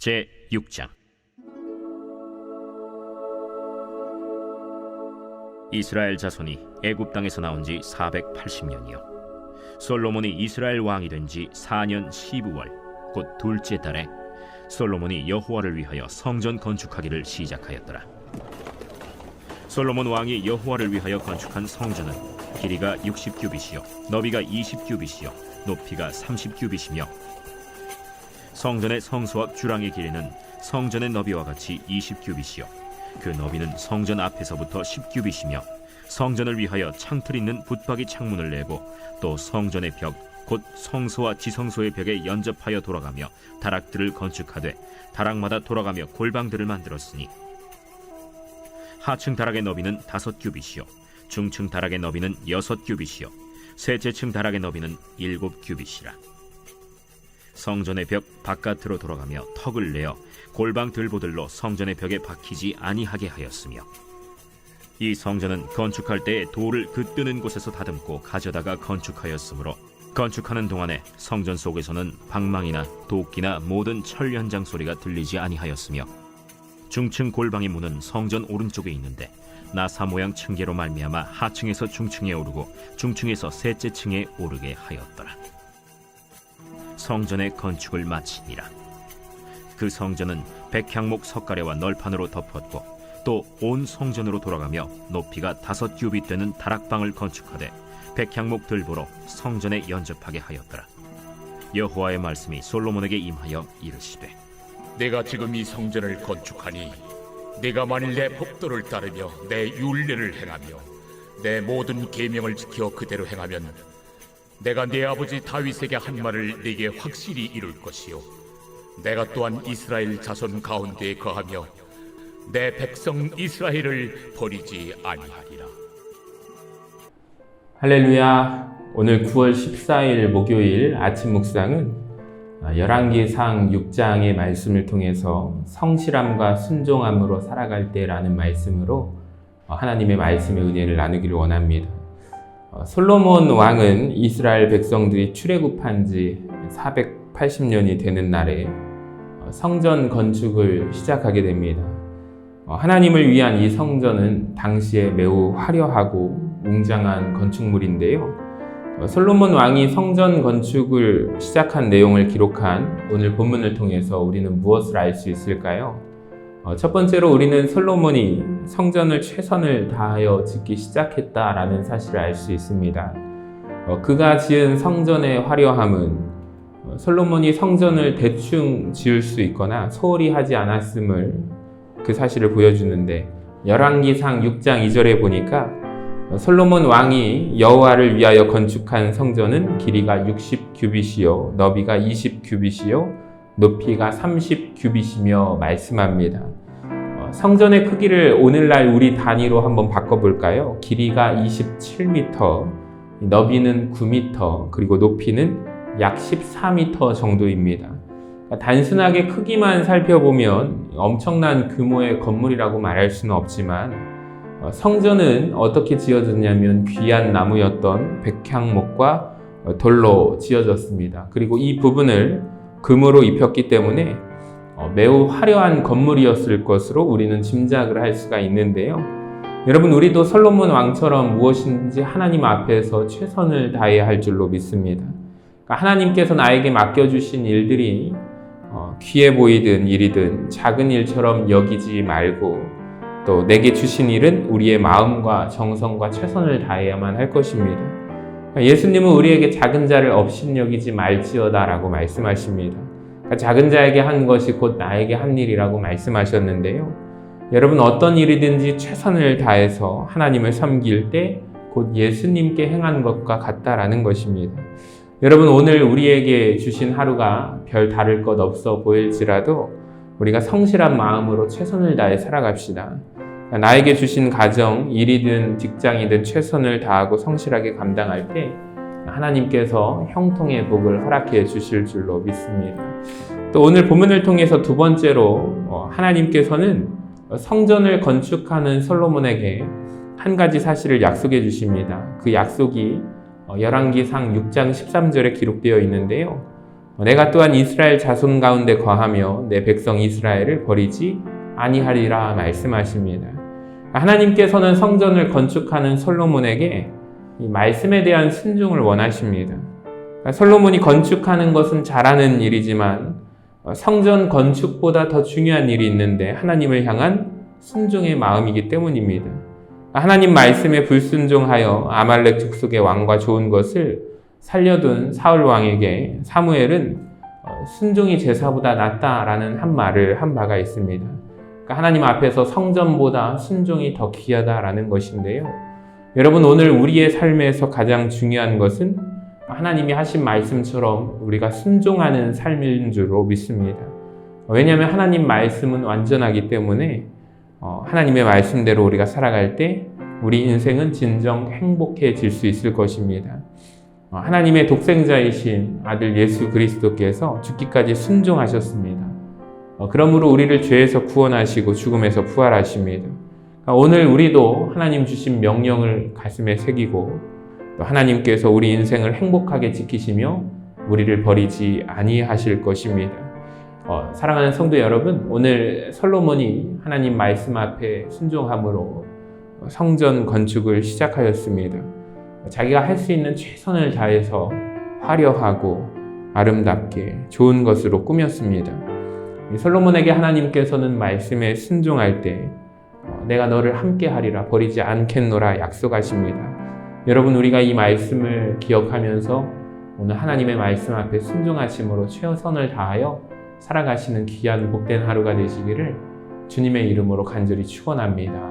제6장. 이스라엘 자손이 애굽 땅에서 나온 지 480년이요 솔로몬이 이스라엘 왕이 된 지 4년 12월 곧 둘째 달에 솔로몬이 여호와를 위하여 성전 건축하기를 시작하였더라. 솔로몬 왕이 여호와를 위하여 건축한 성전은 길이가 60규빗이요 너비가 20규빗이요 높이가 30규빗이며 성전의 성소와 주랑의 길이는 성전의 너비와 같이 20규빗이요 그 너비는 성전 앞에서부터 10규빗이며 성전을 위하여 창틀 있는 붙박이 창문을 내고 또 성전의 벽 곧 성소와 지성소의 벽에 연접하여 돌아가며 다락들을 건축하되 다락마다 돌아가며 골방들을 만들었으니 하층 다락의 너비는 5규빗이요 중층 다락의 너비는 6규빗이요 셋째층 다락의 너비는 7규빗이라. 성전의 벽 바깥으로 돌아가며 턱을 내어 골방 들보들로 성전의 벽에 박히지 아니하게 하였으며 이 성전은 건축할 때에 돌을 그 뜨는 곳에서 다듬고 가져다가 건축하였으므로 건축하는 동안에 성전 속에서는 방망이나 도끼나 모든 철 현장 소리가 들리지 아니하였으며 중층 골방의 문은 성전 오른쪽에 있는데 나사 모양 층계로 말미암아 하층에서 중층에 오르고 중층에서 셋째 층에 오르게 하였더라. 성전의 건축을 마치니라. 그 성전은 백향목 석가래와 널판으로 덮었고 또 온 성전으로 돌아가며 높이가 5규빗 되는 다락방을 건축하되 백향목 들보로 성전에 연접하게 하였더라. 여호와의 말씀이 솔로몬에게 임하여 이르시되 내가 지금 이 성전을 건축하니 내가 만일 내 법도를 따르며 내 율례를 행하며 내 모든 계명을 지켜 그대로 행하면 내가 내 아버지 다윗에게 한 말을 네게 확실히 이룰 것이요 내가 또한 이스라엘 자손 가운데에 거하며 내 백성 이스라엘을 버리지 아니하리라. 할렐루야. 오늘 9월 14일 목요일 아침 묵상은 열왕기상 6장의 말씀을 통해서 성실함과 순종함으로 살아갈 때라는 말씀으로 하나님의 말씀의 은혜를 나누기를 원합니다. 솔로몬 왕은 이스라엘 백성들이 출애굽한 지 480년이 되는 날에 성전 건축을 시작하게 됩니다. 하나님을 위한 이 성전은 당시에 매우 화려하고 웅장한 건축물인데요. 솔로몬 왕이 성전 건축을 시작한 내용을 기록한 오늘 본문을 통해서 우리는 무엇을 알 수 있을까요? 첫 번째로 우리는 솔로몬이 성전을 최선을 다하여 짓기 시작했다라는 사실을 알 수 있습니다. 그가 지은 성전의 화려함은 솔로몬이 성전을 대충 지을 수 있거나 소홀히 하지 않았음을 그 사실을 보여주는데 열왕기상 6장 2절에 보니까 솔로몬 왕이 여호와를 위하여 건축한 성전은 길이가 60규빗이요 너비가 20규빗이요 높이가 30규빗이며 말씀합니다. 성전의 크기를 오늘날 우리 단위로 한번 바꿔볼까요? 길이가 27m, 너비는 9m, 그리고 높이는 약 14m 정도입니다. 단순하게 크기만 살펴보면 엄청난 규모의 건물이라고 말할 수는 없지만 성전은 어떻게 지어졌냐면 귀한 나무였던 백향목과 돌로 지어졌습니다. 그리고 이 부분을 금으로 입혔기 때문에 매우 화려한 건물이었을 것으로 우리는 짐작을 할 수가 있는데요. 여러분, 우리도 솔로몬 왕처럼 무엇인지 하나님 앞에서 최선을 다해야 할 줄로 믿습니다. 하나님께서 나에게 맡겨주신 일들이 귀해 보이든 일이든 작은 일처럼 여기지 말고 또 내게 주신 일은 우리의 마음과 정성과 최선을 다해야만 할 것입니다. 예수님은 우리에게 작은 자를 업신여기지 말지어다 라고 말씀하십니다. 작은 자에게 한 것이 곧 나에게 한 일이라고 말씀하셨는데요. 여러분, 어떤 일이든지 최선을 다해서 하나님을 섬길 때 곧 예수님께 행한 것과 같다라는 것입니다. 여러분, 오늘 우리에게 주신 하루가 별 다를 것 없어 보일지라도 우리가 성실한 마음으로 최선을 다해 살아갑시다. 나에게 주신 가정, 일이든 직장이든 최선을 다하고 성실하게 감당할 때 하나님께서 형통의 복을 허락해 주실 줄로 믿습니다. 또 오늘 본문을 통해서 두 번째로 하나님께서는 성전을 건축하는 솔로몬에게 한 가지 사실을 약속해 주십니다. 그 약속이 열왕기상 6장 13절에 기록되어 있는데요. 내가 또한 이스라엘 자손 가운데 거하며 내 백성 이스라엘을 버리지 아니하리라 말씀하십니다. 하나님께서는 성전을 건축하는 솔로몬에게 이 말씀에 대한 순종을 원하십니다. 솔로몬이 건축하는 것은 잘하는 일이지만 성전 건축보다 더 중요한 일이 있는데 하나님을 향한 순종의 마음이기 때문입니다. 하나님 말씀에 불순종하여 아말렉 족속의 왕과 좋은 것을 살려둔 사울 왕에게 사무엘은 순종이 제사보다 낫다라는 한 말을 한 바가 있습니다. 하나님 앞에서 성전보다 순종이 더 귀하다라는 것인데요. 여러분, 오늘 우리의 삶에서 가장 중요한 것은 하나님이 하신 말씀처럼 우리가 순종하는 삶인 줄로 믿습니다. 왜냐하면 하나님 말씀은 완전하기 때문에 하나님의 말씀대로 우리가 살아갈 때 우리 인생은 진정 행복해질 수 있을 것입니다. 하나님의 독생자이신 아들 예수 그리스도께서 죽기까지 순종하셨습니다. 그러므로 우리를 죄에서 구원하시고 죽음에서 부활하십니다. 오늘 우리도 하나님 주신 명령을 가슴에 새기고 또 하나님께서 우리 인생을 행복하게 지키시며 우리를 버리지 아니하실 것입니다. 사랑하는 성도 여러분, 오늘 솔로몬이 하나님 말씀 앞에 순종함으로 성전 건축을 시작하였습니다. 자기가 할 수 있는 최선을 다해서 화려하고 아름답게 좋은 것으로 꾸몄습니다. 솔로몬에게 하나님께서는 말씀에 순종할 때 내가 너를 함께 하리라 버리지 않겠노라 약속하십니다. 여러분, 우리가 이 말씀을 기억하면서 오늘 하나님의 말씀 앞에 순종하심으로 최선을 다하여 살아가시는 귀한 복된 하루가 되시기를 주님의 이름으로 간절히 축원합니다.